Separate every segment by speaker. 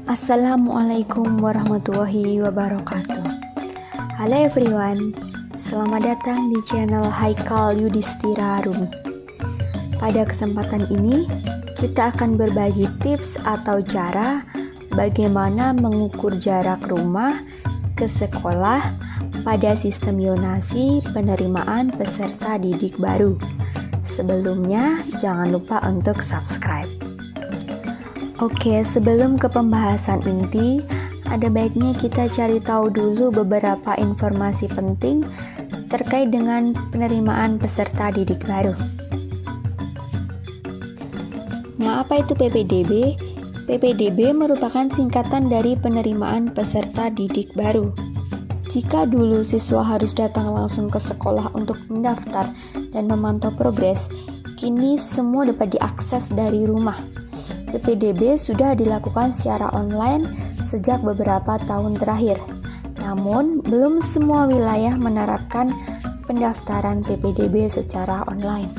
Speaker 1: Assalamualaikum warahmatullahi wabarakatuh. Halo everyone, selamat datang di channel Haikal Yudhistira Rumi. Pada kesempatan ini, kita akan berbagi tips atau cara bagaimana mengukur jarak rumah ke sekolah pada sistem yonasi penerimaan peserta didik baru. Sebelumnya, jangan lupa untuk subscribe. Oke, sebelum ke pembahasan inti, ada baiknya kita cari tahu dulu beberapa informasi penting terkait dengan penerimaan peserta didik baru. Nah, apa itu PPDB? PPDB merupakan singkatan dari penerimaan peserta didik baru. Jika dulu siswa harus datang langsung ke sekolah untuk mendaftar dan memantau progres, kini semua dapat diakses dari rumah. PPDB sudah dilakukan secara online sejak beberapa tahun terakhir. Namun, belum semua wilayah menerapkan pendaftaran PPDB secara online.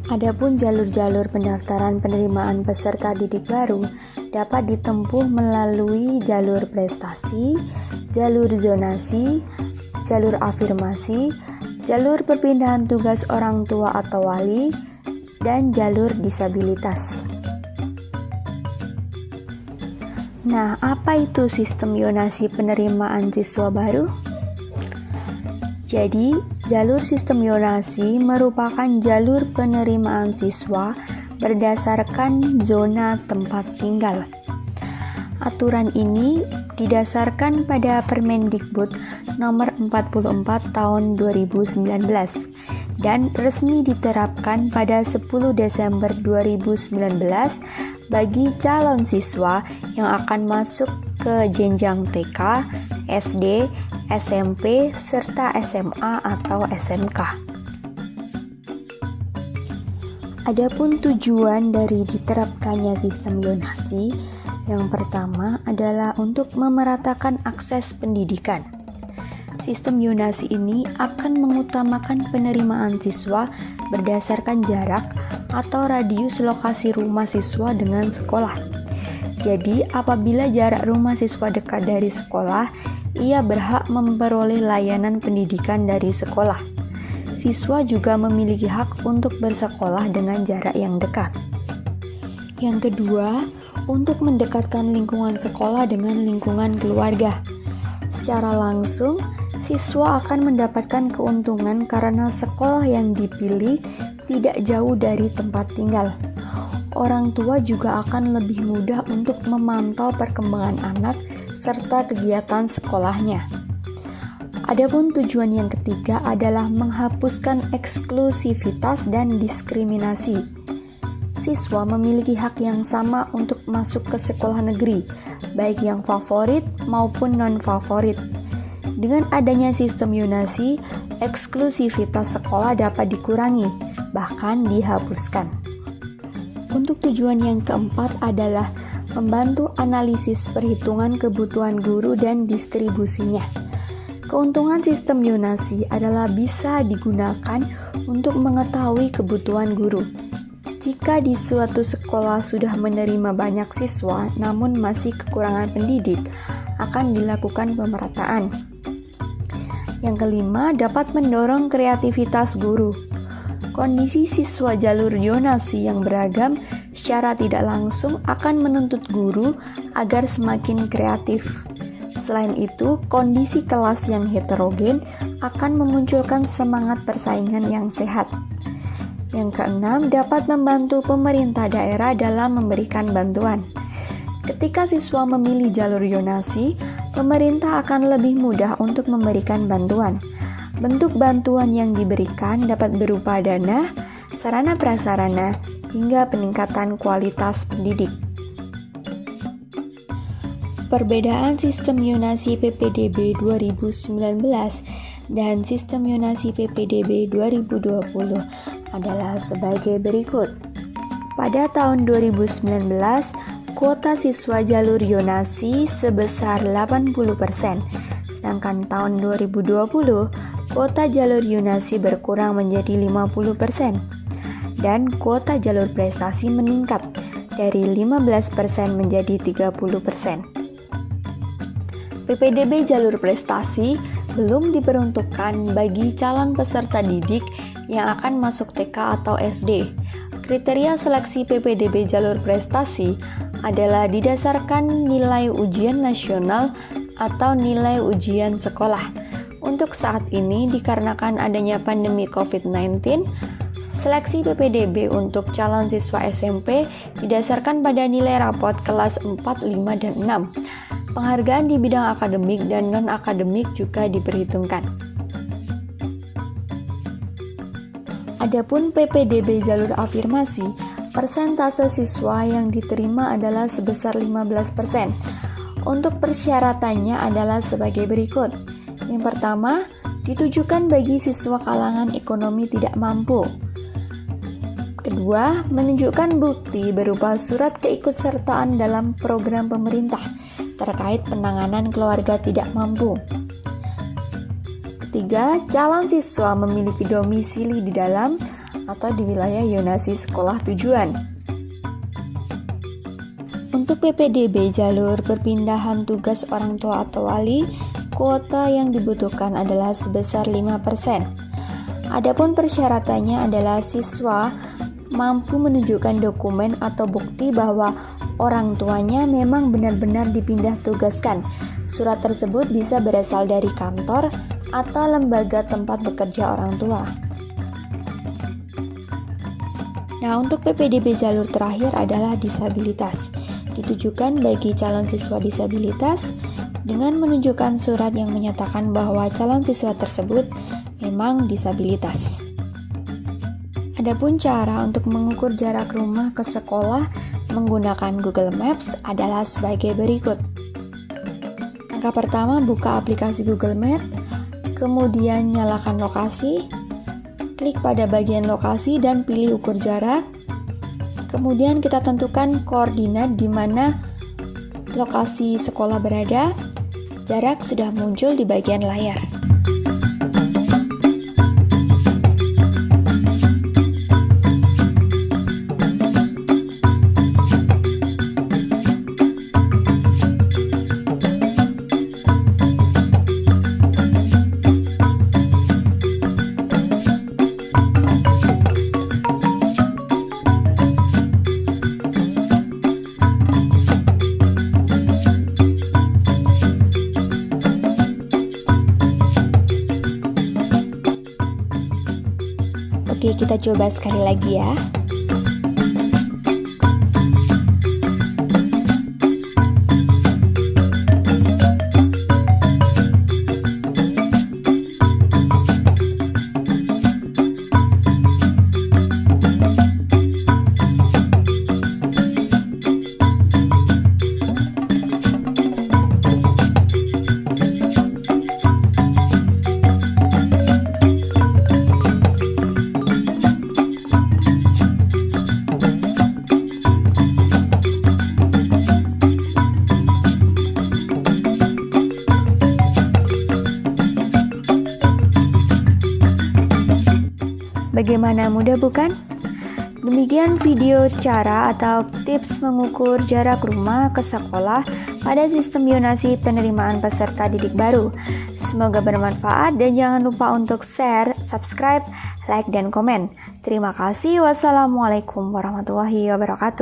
Speaker 1: Adapun jalur-jalur pendaftaran penerimaan peserta didik baru dapat ditempuh melalui jalur prestasi, jalur zonasi, jalur afirmasi, jalur perpindahan tugas orang tua atau wali, dan jalur disabilitas. Nah, apa itu sistem yonasi penerimaan siswa baru? Jadi, jalur sistem yonasi merupakan jalur penerimaan siswa berdasarkan zona tempat tinggal. Aturan ini didasarkan pada Permendikbud nomor 44 tahun 2019 dan resmi diterapkan pada 10 Desember 2019 bagi calon siswa yang akan masuk ke jenjang TK, SD, SMP, serta SMA atau SMK. Adapun tujuan dari diterapkannya sistem yonasi, yang pertama adalah untuk memeratakan akses pendidikan. Sistem yonasi ini akan mengutamakan penerimaan siswa berdasarkan jarak atau radius lokasi rumah siswa dengan sekolah. Jadi, apabila jarak rumah siswa dekat dari sekolah, ia berhak memperoleh layanan pendidikan dari sekolah. Siswa juga memiliki hak untuk bersekolah dengan jarak yang dekat. Yang kedua, untuk mendekatkan lingkungan sekolah dengan lingkungan keluarga. Secara langsung, siswa akan mendapatkan keuntungan karena sekolah yang dipilih tidak jauh dari tempat tinggal. Orang tua juga akan lebih mudah untuk memantau perkembangan anak serta kegiatan sekolahnya. Adapun tujuan yang ketiga adalah menghapuskan eksklusivitas dan diskriminasi. Siswa memiliki hak yang sama untuk masuk ke sekolah negeri, baik yang favorit maupun non-favorit. Dengan adanya sistem yonasi, eksklusivitas sekolah dapat dikurangi, bahkan dihapuskan. Untuk tujuan yang keempat adalah membantu analisis perhitungan kebutuhan guru dan distribusinya. Keuntungan sistem yonasi adalah bisa digunakan untuk mengetahui kebutuhan guru. Jika di suatu sekolah sudah menerima banyak siswa namun masih kekurangan pendidik, akan dilakukan pemerataan. Yang kelima, dapat mendorong kreativitas guru. Kondisi siswa jalur yonasi yang beragam secara tidak langsung akan menuntut guru agar semakin kreatif. Selain itu, kondisi kelas yang heterogen akan memunculkan semangat persaingan yang sehat. Yang keenam, dapat membantu pemerintah daerah dalam memberikan bantuan. Ketika siswa memilih jalur yonasi, pemerintah akan lebih mudah untuk memberikan bantuan. Bentuk bantuan yang diberikan dapat berupa dana, sarana prasarana, hingga peningkatan kualitas pendidik. Perbedaan sistem yonasi PPDB 2019 dan sistem yonasi PPDB 2020 adalah sebagai berikut. Pada tahun 2019, kuota siswa jalur yonasi sebesar 80%, sedangkan tahun 2020, kuota jalur yonasi berkurang menjadi 50%, dan kuota jalur prestasi meningkat dari 15% menjadi 30%. PPDB jalur prestasi belum diperuntukkan bagi calon peserta didik yang akan masuk TK atau SD. Kriteria seleksi PPDB jalur prestasi adalah didasarkan nilai ujian nasional atau nilai ujian sekolah. Untuk saat ini, dikarenakan adanya pandemi COVID-19, seleksi PPDB untuk calon siswa SMP didasarkan pada nilai rapot kelas 4, 5, dan 6. Penghargaan di bidang akademik dan non-akademik juga diperhitungkan. Adapun PPDB jalur afirmasi, persentase siswa yang diterima adalah sebesar 15%. Untuk persyaratannya adalah sebagai berikut. Yang pertama, ditujukan bagi siswa kalangan ekonomi tidak mampu. Kedua, menunjukkan bukti berupa surat keikutsertaan dalam program pemerintah terkait penanganan keluarga tidak mampu. Ketiga, calon siswa memiliki domisili di dalam atau di wilayah zonasi sekolah tujuan. Untuk PPDB jalur perpindahan tugas orang tua atau wali, kuota yang dibutuhkan adalah sebesar 5%. Adapun persyaratannya adalah siswa mampu menunjukkan dokumen atau bukti bahwa orang tuanya memang benar-benar dipindah tugaskan. Surat tersebut bisa berasal dari kantor atau lembaga tempat bekerja orang tua. Nah, untuk PPDB jalur terakhir adalah disabilitas. Ditujukan bagi calon siswa disabilitas dengan menunjukkan surat yang menyatakan bahwa calon siswa tersebut memang disabilitas. Adapun cara untuk mengukur jarak rumah ke sekolah menggunakan Google Maps adalah sebagai berikut. Langkah pertama, buka aplikasi Google Maps, kemudian nyalakan lokasi, klik pada bagian lokasi dan pilih ukur jarak. Kemudian kita tentukan koordinat di mana lokasi sekolah berada. Jarak sudah muncul di bagian layar. Oke, kita coba sekali lagi ya. Bagaimana mudah bukan? Demikian video cara atau tips mengukur jarak rumah ke sekolah pada sistem zonasi penerimaan peserta didik baru. Semoga bermanfaat dan jangan lupa untuk share, subscribe, like, dan komen. Terima kasih. Wassalamualaikum warahmatullahi wabarakatuh.